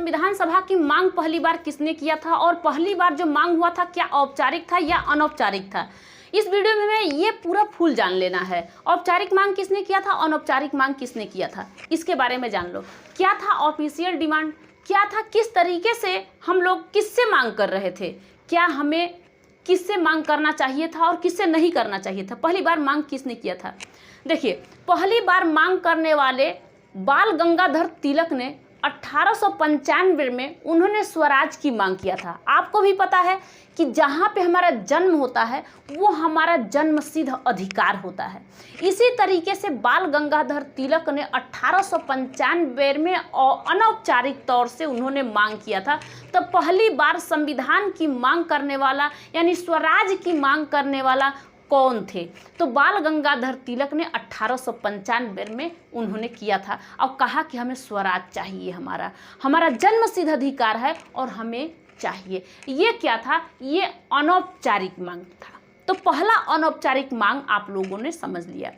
संविधान सभा की मांग पहली बार किसने किया था, और पहली बार जो मांग हुआ था क्या औपचारिक था या अनौपचारिक था। इस वीडियो में हमें ये पूरा फुल जान लेना है। औपचारिक मांग किसने किया था, अनौपचारिक मांग किसने किया था, इसके बारे में जान लो। क्या था ऑफिशियल डिमांड, क्या था, किस तरीके से हम लोग किससे मांग कर रहे थे, क्या हमें किससे मांग करना चाहिए था और किससे नहीं करना चाहिए था। पहली बार मांग किसने किया था, देखिए पहली बार मांग करने वाले बाल गंगाधर तिलक ने 1895 में उन्होंने स्वराज की मांग किया था। आपको भी पता है कि जहाँ पे हमारा जन्म होता है वो हमारा जन्मसिद्ध अधिकार होता है। इसी तरीके से बाल गंगाधर तिलक ने 1895 में अनौपचारिक तौर से उन्होंने मांग किया था। तो पहली बार संविधान की मांग करने वाला यानी स्वराज की मांग करने वाला कौन थे, तो बाल गंगाधर तिलक ने 1895 में उन्होंने किया था और कहा कि हमें स्वराज चाहिए, हमारा जन्मसिद्ध अधिकार है और हमें चाहिए। ये क्या था, ये अनौपचारिक मांग था। तो पहला अनौपचारिक मांग आप लोगों ने समझ लिया।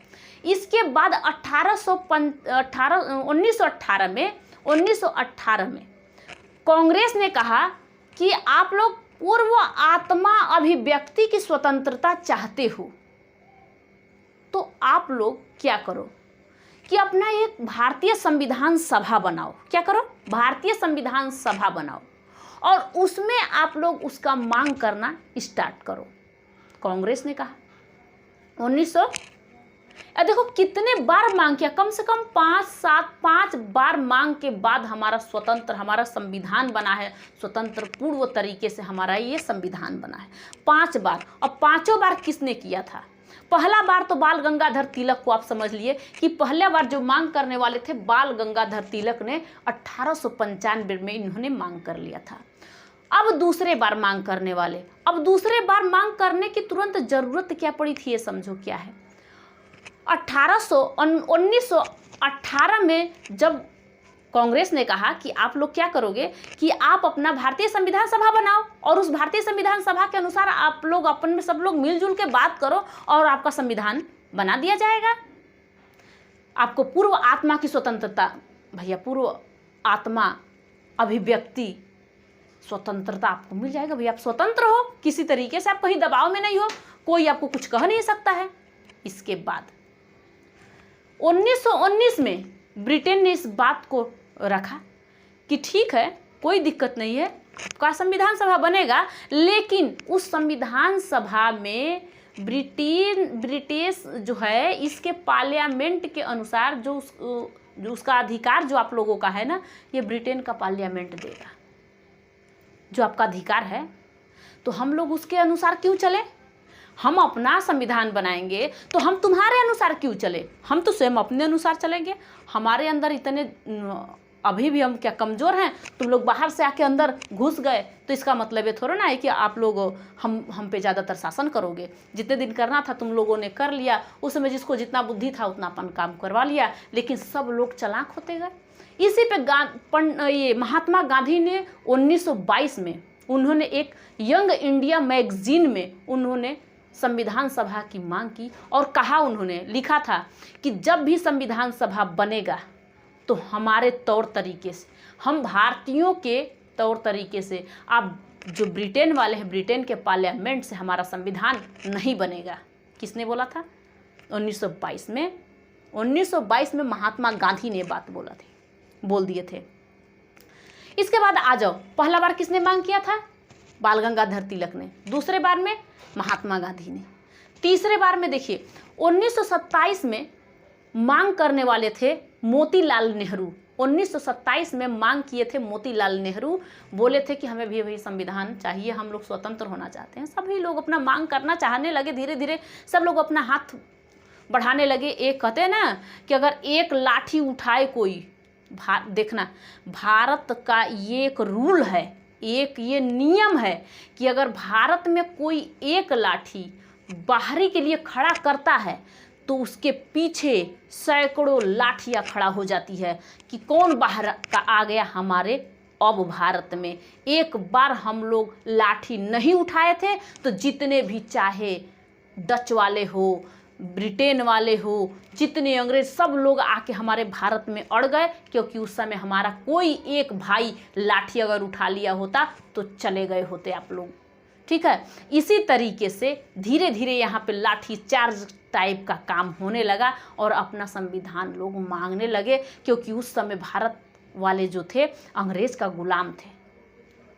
इसके बाद 1918 में कांग्रेस ने कहा कि आप लोग पूर्व आत्मा अभिव्यक्ति की स्वतंत्रता चाहते हो तो आप लोग क्या करो कि अपना एक भारतीय संविधान सभा बनाओ। क्या करो, भारतीय संविधान सभा बनाओ और उसमें आप लोग उसका मांग करना स्टार्ट करो। कांग्रेस ने कहा 1900 देखो कितने बार मांग किया, कम से कम 5 बार मांग के बाद हमारा संविधान बना है। स्वतंत्र पूर्व तरीके से हमारा ये संविधान बना है 5 बार। और पांचों बार किसने किया था, पहला बार तो बाल गंगाधर तिलक को आप समझ लिए कि पहला बार जो मांग करने वाले थे बाल गंगाधर तिलक ने 1895 में इन्होंने मांग कर लिया था। अब दूसरे बार मांग करने वाले, अब दूसरे बार मांग करने की तुरंत जरूरत क्या पड़ी थी, ये समझो क्या है। 1918 में जब कांग्रेस ने कहा कि आप लोग क्या करोगे कि आप अपना भारतीय संविधान सभा बनाओ और उस भारतीय संविधान सभा के अनुसार आप लोग अपन में सब लोग मिलजुल के बात करो और आपका संविधान बना दिया जाएगा। आपको पूर्व आत्मा की स्वतंत्रता, भैया पूर्व आत्मा अभिव्यक्ति स्वतंत्रता आपको मिल जाएगा। भैया आप स्वतंत्र हो, किसी तरीके से आप कहीं दबाव में नहीं हो, कोई आपको कुछ कह नहीं सकता है। इसके बाद 1919 में ब्रिटेन ने इस बात को रखा कि ठीक है कोई दिक्कत नहीं है, आपका संविधान सभा बनेगा, लेकिन उस संविधान सभा में ब्रिटिश जो है इसके पार्लियामेंट के अनुसार जो उसका अधिकार जो आप लोगों का है ना, ये ब्रिटेन का पार्लियामेंट देगा जो आपका अधिकार है। तो हम लोग उसके अनुसार क्यों चले, हम अपना संविधान बनाएंगे तो हम तुम्हारे अनुसार क्यों चले, हम तो स्वयं अपने अनुसार चलेंगे। हमारे अंदर इतने अभी भी हम क्या कमज़ोर हैं, तुम लोग बाहर से आके अंदर घुस गए तो इसका मतलब ये थोड़ा ना है कि आप लोग हम पे ज़्यादातर शासन करोगे। जितने दिन करना था तुम लोगों ने कर लिया, उस समय जिसको जितना बुद्धि था उतना अपन काम करवा लिया, लेकिन सब लोग चालाक होते गए। इसी पे ये महात्मा गांधी ने 1922 में उन्होंने एक यंग इंडिया मैगजीन में उन्होंने संविधान सभा की मांग की और कहा, उन्होंने लिखा था कि जब भी संविधान सभा बनेगा तो हमारे तौर तरीके से, हम भारतीयों के तौर तरीके से, आप जो ब्रिटेन वाले हैं ब्रिटेन के पार्लियामेंट से हमारा संविधान नहीं बनेगा। किसने बोला था, 1922 में। 1922 में महात्मा गांधी ने बात बोल दिए थे। इसके बाद आ जाओ, पहला बार किसने मांग किया था, बाल गंगाधर तिलक ने, दूसरे बार में महात्मा गांधी ने, तीसरे बार में देखिए 1927 में मांग करने वाले थे मोतीलाल नेहरू। 1927 में मांग किए थे मोतीलाल नेहरू, बोले थे कि हमें भी वही संविधान चाहिए, हम लोग स्वतंत्र होना चाहते हैं। सभी लोग अपना मांग करना चाहने लगे, धीरे धीरे सब लोग अपना हाथ बढ़ाने लगे। एक कहते हैं ना कि अगर एक लाठी उठाए कोई, देखना भारत का ये एक रूल है, एक ये नियम है कि अगर भारत में कोई एक लाठी बाहरी के लिए खड़ा करता है तो उसके पीछे सैकड़ों लाठियाँ खड़ा हो जाती है कि कौन बाहर का आ गया हमारे अब भारत में। एक बार हम लोग लाठी नहीं उठाए थे तो जितने भी चाहे डच वाले हो, ब्रिटेन वाले हो, जितने अंग्रेज, सब लोग आके हमारे भारत में अड़ गए, क्योंकि उस समय हमारा कोई एक भाई लाठी अगर उठा लिया होता तो चले गए होते आप लोग। ठीक है, इसी तरीके से धीरे धीरे यहाँ पे लाठी चार्ज टाइप का काम होने लगा और अपना संविधान लोग मांगने लगे, क्योंकि उस समय भारत वाले जो थे अंग्रेज का गुलाम थे।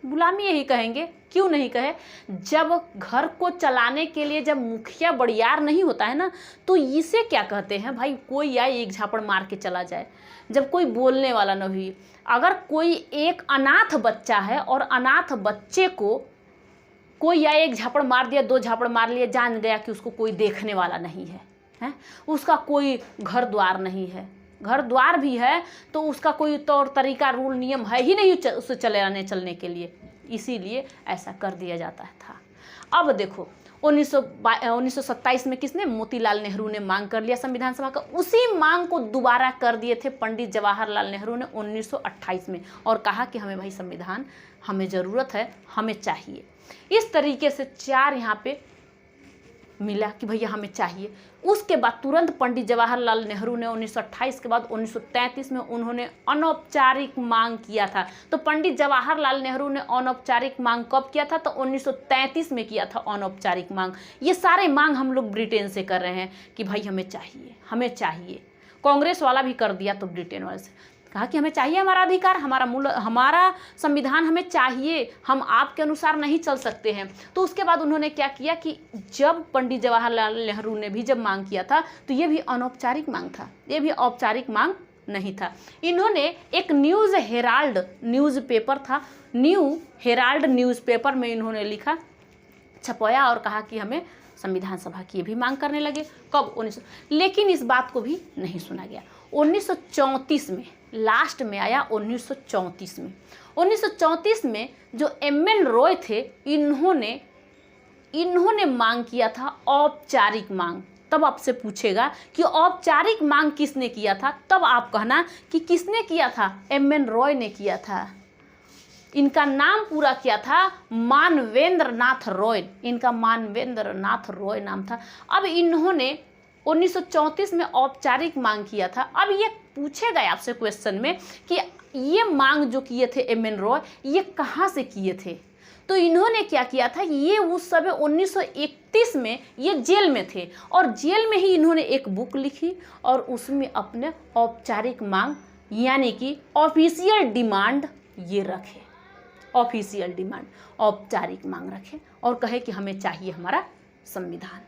गुलामी यही कहेंगे, क्यों नहीं कहे। जब घर को चलाने के लिए जब मुखिया बड़ियार नहीं होता है ना, तो इसे क्या कहते हैं भाई, कोई आए एक झापड़ मार के चला जाए, जब कोई बोलने वाला न हुई। अगर कोई एक अनाथ बच्चा है और अनाथ बच्चे को कोई या एक झापड़ मार दिया, 2 झापड़ मार लिया, जान गया कि उसको कोई देखने वाला नहीं है, हैं? उसका कोई घर द्वार नहीं है, घर द्वार भी है तो उसका कोई तौर तरीका रूल नियम है ही नहीं उसे चलने के लिए, इसीलिए ऐसा कर दिया जाता था। अब देखो 1927 में किसने, मोतीलाल नेहरू ने मांग कर लिया संविधान सभा का। उसी मांग को दोबारा कर दिए थे पंडित जवाहरलाल नेहरू ने 1928 में, और कहा कि हमें भाई संविधान, हमें ज़रूरत है, हमें चाहिए। इस तरीके से 4 यहाँ पे मिला कि भैया हमें चाहिए। उसके बाद तुरंत पंडित जवाहरलाल नेहरू ने 1928 के बाद 1933 में उन्होंने अनौपचारिक मांग किया था। तो पंडित जवाहरलाल नेहरू ने अनौपचारिक मांग कब किया था, तो 1933 में किया था अनौपचारिक मांग। ये सारे मांग हम लोग ब्रिटेन से कर रहे हैं कि भाई हमें चाहिए, हमें चाहिए। कांग्रेस वाला भी कर दिया तो ब्रिटेन वाले से कहा कि हमें चाहिए हमारा अधिकार, हमारा संविधान हमें चाहिए, हम आपके अनुसार नहीं चल सकते हैं। तो उसके बाद उन्होंने क्या किया कि जब पंडित जवाहरलाल नेहरू ने भी जब मांग किया था तो ये भी अनौपचारिक मांग था, ये भी औपचारिक मांग नहीं था। इन्होंने एक न्यूज़ हेराल्ड न्यूज़पेपर था, न्यू हेराल्ड न्यूज़पेपर में इन्होंने लिखा, छपवाया और कहा कि हमें संविधान सभा की भी मांग करने लगे। कब, 1900। लेकिन इस बात को भी नहीं सुना गया। 1934 में लास्ट में आया, 1934 में 1934 में जो एम.एन. रॉय थे, इन्होंने मांग किया था औपचारिक मांग। तब आपसे पूछेगा कि औपचारिक मांग किसने किया था, तब आप कहना कि किसने किया था, एम.एन. रॉय ने किया था। इनका नाम पूरा क्या था, मानवेंद्र नाथ रॉय, इनका मानवेंद्र नाथ रॉय नाम था। अब इन्होंने 1934 में औपचारिक मांग किया था। अब ये पूछे गए आपसे क्वेश्चन में कि ये मांग जो किए थे एम.एन. रॉय, ये कहाँ से किए थे। तो इन्होंने क्या किया था, ये उस समय 1931 में ये जेल में थे और जेल में ही इन्होंने एक बुक लिखी और उसमें अपने औपचारिक मांग यानी कि ऑफिशियल डिमांड ये रखे, ऑफिशियल डिमांड, औपचारिक मांग रखे और कहे कि हमें चाहिए हमारा संविधान,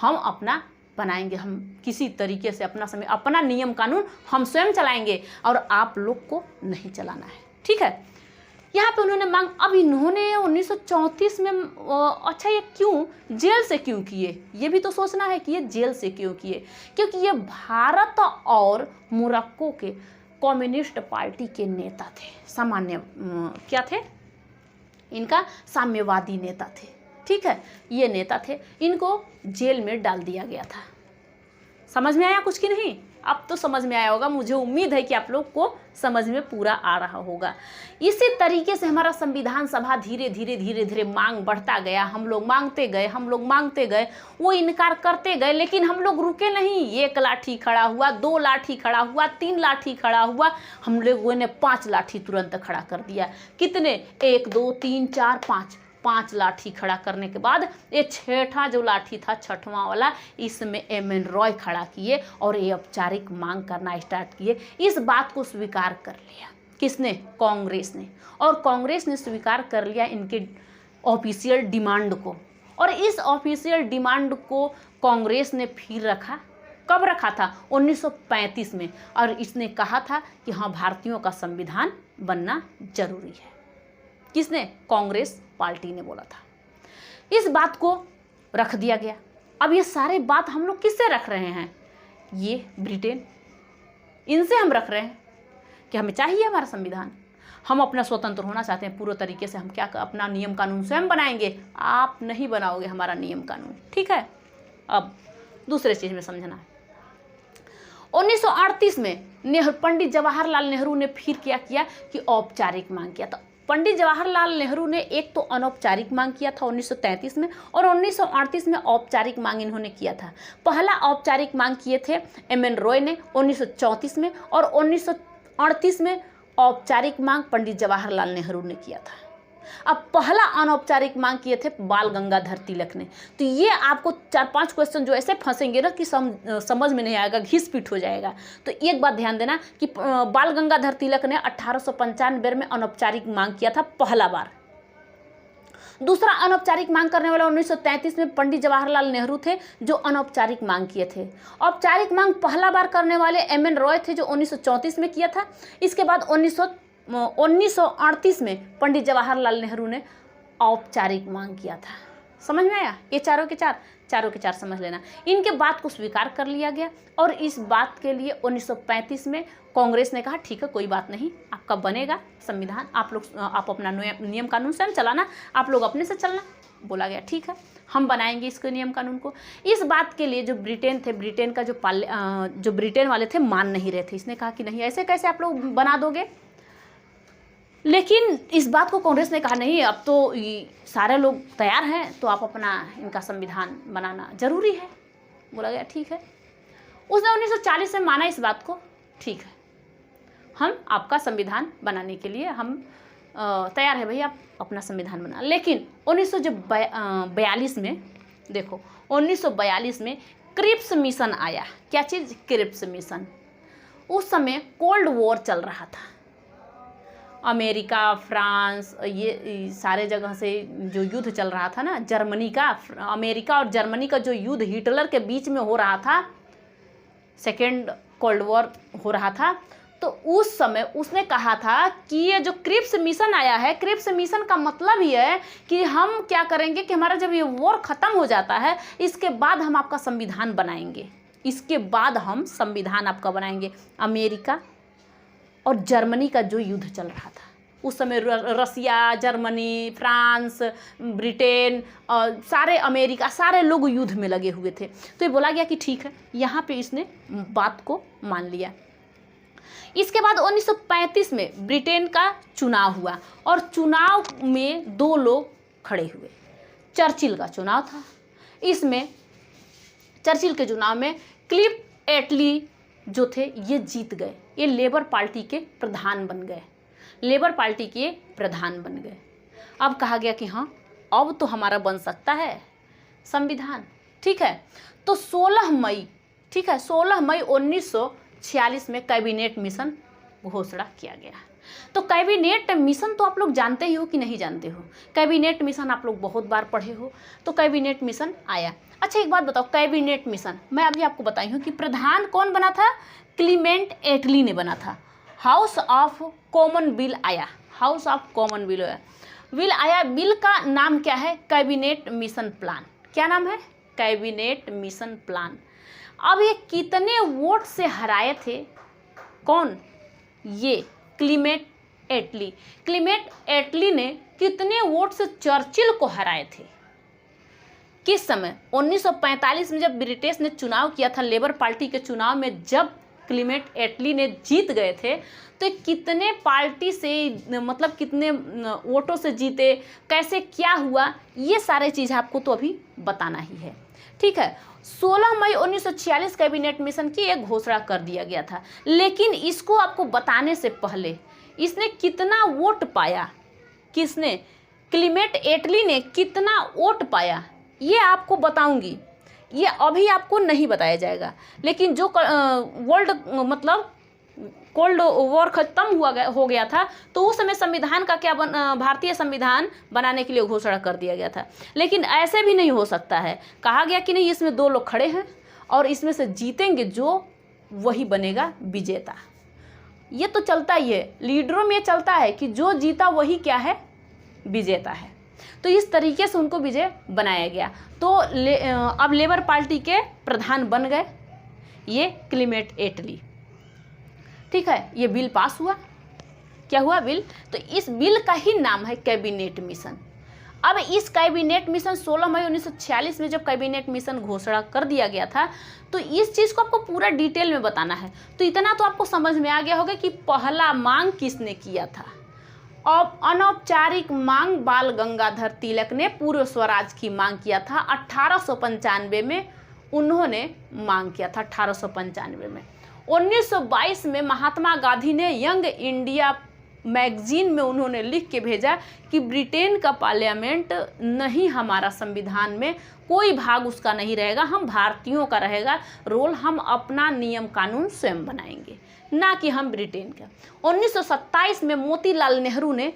हम अपना बनाएंगे, हम किसी तरीके से अपना समय, अपना नियम कानून हम स्वयं चलाएंगे और आप लोग को नहीं चलाना है। ठीक है, यहाँ पे उन्होंने मांग। अब इन्होंने 1934 में अच्छा ये क्यों जेल से क्यों किए, ये भी तो सोचना है कि ये जेल से क्यों किए। क्योंकि ये भारत और मोरक्को के कम्युनिस्ट पार्टी के नेता थे, सामान्य क्या थे, इनका साम्यवादी नेता थे। ठीक है, ये नेता थे, इनको जेल में डाल दिया गया था। समझ में आया कुछ कि नहीं, अब तो समझ में आया होगा, मुझे उम्मीद है कि आप लोग को समझ में पूरा आ रहा होगा। इसी तरीके से हमारा संविधान सभा धीरे धीरे मांग बढ़ता गया, हम लोग मांगते गए, वो इनकार करते गए, लेकिन हम लोग रुके नहीं। 1 लाठी खड़ा हुआ, 2 लाठी खड़ा हुआ, 3 लाठी खड़ा हुआ, हम लोगों ने 5 लाठी तुरंत खड़ा कर दिया। कितने, 1 2 3 4 5 लाठी खड़ा करने के बाद ये 6ठा जो लाठी था, 6वां वाला, इसमें एम.एन. रॉय खड़ा किए और ये औपचारिक मांग करना स्टार्ट किए। इस बात को स्वीकार कर लिया किसने, कांग्रेस ने, और कांग्रेस ने स्वीकार कर लिया इनके ऑफिशियल डिमांड को। और इस ऑफिशियल डिमांड को कांग्रेस ने फिर रखा, कब रखा था, 1935 में, और इसने कहा था कि हाँ भारतीयों का संविधान बनना जरूरी है। किसने, कांग्रेस पार्टी ने बोला था। इस बात को रख दिया गया। अब ये सारे बात हम लोग किससे रख रहे हैं, ये ब्रिटेन, इनसे हम रख रहे हैं कि हमें चाहिए हमारा संविधान, हम अपना स्वतंत्र होना चाहते हैं पूरे तरीके से, हम क्या अपना नियम कानून स्वयं बनाएंगे, आप नहीं बनाओगे हमारा नियम कानून। ठीक है, अब दूसरे चीज में समझना है। 1938 में पंडित जवाहरलाल नेहरू ने फिर क्या किया कि औपचारिक मांग किया। तो पंडित जवाहरलाल नेहरू ने एक तो अनौपचारिक मांग किया था 1933 में, और 1938 में औपचारिक मांग इन्होंने किया था। पहला औपचारिक मांग किए थे एम.एन. रॉय ने 1934 में, और 1938 में औपचारिक मांग पंडित जवाहरलाल नेहरू ने किया था। अब पहला अनौपचारिक मांग किए थे बाल गंगाधर तिलक ने। तो ये आपको 4-5 क्वेश्चन जो ऐसे फंसेंगे ना कि समझ में नहीं आएगा, घिस-पिट हो जाएगा। तो एक बात ध्यान देना कि बाल गंगाधर तिलक ने 1895 में अनौपचारिक मांग किया था पहला बार। दूसरा अनौपचारिक मांग करने वाला 1933 में पंडित जवाहरलाल नेहरू थे जो अनौपचारिक मांग किए थे। औपचारिक मांग पहला बार करने वाले एम.एन. रॉय थे जो 1934 में किया था। इसके बाद 1938 में पंडित जवाहरलाल नेहरू ने औपचारिक मांग किया था। समझ में आया? ये चारों के चार समझ लेना। इनके बात को स्वीकार कर लिया गया, और इस बात के लिए 1935 में कांग्रेस ने कहा ठीक है कोई बात नहीं, आपका बनेगा संविधान, आप अपना नियम कानून स्वयं चलाना, आप लोग अपने से चलना। बोला गया ठीक है हम बनाएंगे इसके नियम कानून को। इस बात के लिए जो ब्रिटेन थे, ब्रिटेन का जो ब्रिटेन वाले थे मान नहीं रहे थे। इसने कहा कि नहीं ऐसे कैसे आप लोग बना दोगे। लेकिन इस बात को कांग्रेस ने कहा नहीं, अब तो सारे लोग तैयार हैं तो आप अपना इनका संविधान बनाना जरूरी है। बोला गया ठीक है। उसने 1940 में माना इस बात को, ठीक है हम आपका संविधान बनाने के लिए हम तैयार है भाई, आप अपना संविधान बना। लेकिन 1942 में देखो 1942 में क्रिप्स मिशन आया। क्या चीज़? Cripps mission. उस समय कोल्ड वॉर चल रहा था। अमेरिका, फ्रांस, ये सारे जगह से जो युद्ध चल रहा था ना, जर्मनी का, अमेरिका और जर्मनी का जो युद्ध हिटलर के बीच में हो रहा था, सेकेंड कोल्ड वॉर हो रहा था। तो उस समय उसने कहा था कि ये जो क्रिप्स मिशन आया है, क्रिप्स मिशन का मतलब ये है कि हम क्या करेंगे कि हमारा जब ये वॉर ख़त्म हो जाता है इसके बाद हम आपका संविधान बनाएंगे, इसके बाद हम संविधान आपका बनाएंगे। अमेरिका और जर्मनी का जो युद्ध चल रहा था उस समय, रसिया, जर्मनी, फ्रांस, ब्रिटेन और सारे अमेरिका, सारे लोग युद्ध में लगे हुए थे। तो ये बोला गया कि ठीक है, यहाँ पे इसने बात को मान लिया। इसके बाद 1935 में ब्रिटेन का चुनाव हुआ, और चुनाव में 2 लोग खड़े हुए। चर्चिल का चुनाव था। इसमें चर्चिल के चुनाव में क्लिफ एटली जो थे ये जीत गए, ये लेबर पार्टी के प्रधान बन गए, लेबर पार्टी के प्रधान बन गए। अब कहा गया कि हाँ अब तो हमारा बन सकता है संविधान, ठीक है। तो 16 मई 1946 में कैबिनेट मिशन घोषणा किया गया। तो कैबिनेट मिशन तो आप लोग जानते ही हो कि नहीं जानते हो? कैबिनेट मिशन आप लोग बहुत बार पढ़े हो। तो कैबिनेट मिशन आया। अच्छा एक बात बताओ, कैबिनेट मिशन मैं अभी आपको बताई हूँ कि प्रधान कौन बना था? क्लीमेंट एटली ने बना था। हाउस ऑफ कॉमन बिल आया, हाउस ऑफ कॉमन बिल आया। बिल का नाम क्या है? Cabinet mission plan. क्या नाम है? Cabinet mission plan. अब ये कितने वोट से हराए थे? कौन? ये क्लीमेंट एटली। क्लीमेंट एटली ने कितने वोट से चर्चिल को हराए थे? किस समय? 1945 में जब ब्रिटिश ने चुनाव किया था, लेबर पार्टी के चुनाव में जब क्लीमेंट एटली ने जीत गए थे, तो कितने पार्टी से, मतलब कितने वोटों से जीते, कैसे क्या हुआ, ये सारे चीज़ आपको तो अभी बताना ही है, ठीक है। 16 मई 1946 कैबिनेट मिशन की एक घोषणा कर दिया गया था। लेकिन इसको आपको बताने से पहले इसने कितना वोट पाया, किसने? क्लीमेंट एटली ने कितना वोट पाया ये आपको बताऊंगी। ये अभी आपको नहीं बताया जाएगा, लेकिन जो कोल्ड वॉर खत्म हो गया था तो उस समय संविधान का क्या भारतीय संविधान बनाने के लिए घोषणा कर दिया गया था। लेकिन ऐसे भी नहीं हो सकता है, कहा गया कि नहीं इसमें 2 लोग खड़े हैं और इसमें से जीतेंगे जो, वही बनेगा विजेता। ये तो चलता ही है, लीडरों में चलता है कि जो जीता वही क्या है? विजेता है। तो इस तरीके से उनको विजय बनाया गया। तो अब लेबर पार्टी के प्रधान बन गए ये क्लीमेंट एटली, ठीक है। ये बिल पास हुआ। क्या हुआ? बिल। तो इस बिल का ही नाम है कैबिनेट मिशन। अब इस कैबिनेट मिशन 16 मई 1946 में जब कैबिनेट मिशन घोषणा कर दिया गया था, तो इस चीज़ को आपको पूरा डिटेल में बताना है। तो इतना तो आपको समझ में आ गया होगा कि पहला मांग किसने किया था। अनौपचारिक मांग बाल गंगाधर तिलक ने पूर्व स्वराज की मांग किया था 1895 में, उन्होंने मांग किया था 1895 में। 1922 में महात्मा गांधी ने यंग इंडिया मैगजीन में उन्होंने लिख के भेजा कि ब्रिटेन का पार्लियामेंट नहीं, हमारा संविधान में कोई भाग उसका नहीं रहेगा, हम भारतीयों का रहेगा रोल, हम अपना नियम कानून स्वयं बनाएंगे, ना कि हम ब्रिटेन का। 1927 में मोतीलाल नेहरू ने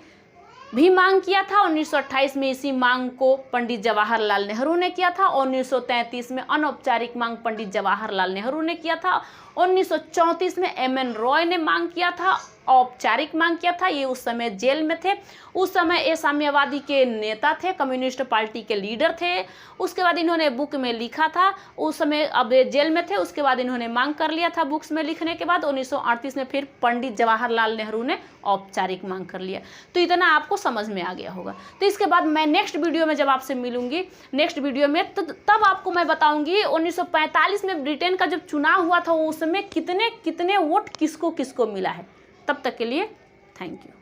भी मांग किया था। 1928 में इसी मांग को पंडित जवाहरलाल नेहरू ने किया था। 1933 में अनौपचारिक मांग पंडित जवाहरलाल नेहरू ने किया था। 1934 में एम.एन. रॉय ने मांग किया था, औपचारिक मांग किया था। ये उस समय जेल में थे, उस समय ये साम्यवादी के नेता थे, कम्युनिस्ट पार्टी के लीडर थे। उसके बाद इन्होंने बुक में लिखा था, उस समय अब ये जेल में थे, उसके बाद इन्होंने मांग कर लिया था बुक्स में लिखने के बाद। 1938 में फिर पंडित जवाहरलाल नेहरू ने औपचारिक मांग कर लिया। तो इतना आपको समझ में आ गया होगा। तो इसके बाद मैं नेक्स्ट वीडियो में जब आपसे मिलूंगी, नेक्स्ट वीडियो में, तो तब आपको मैं बताऊंगी 1945 में ब्रिटेन का जब चुनाव हुआ था उस समय कितने कितने वोट किसको किसको मिला है। तब तक के लिए थैंक यू।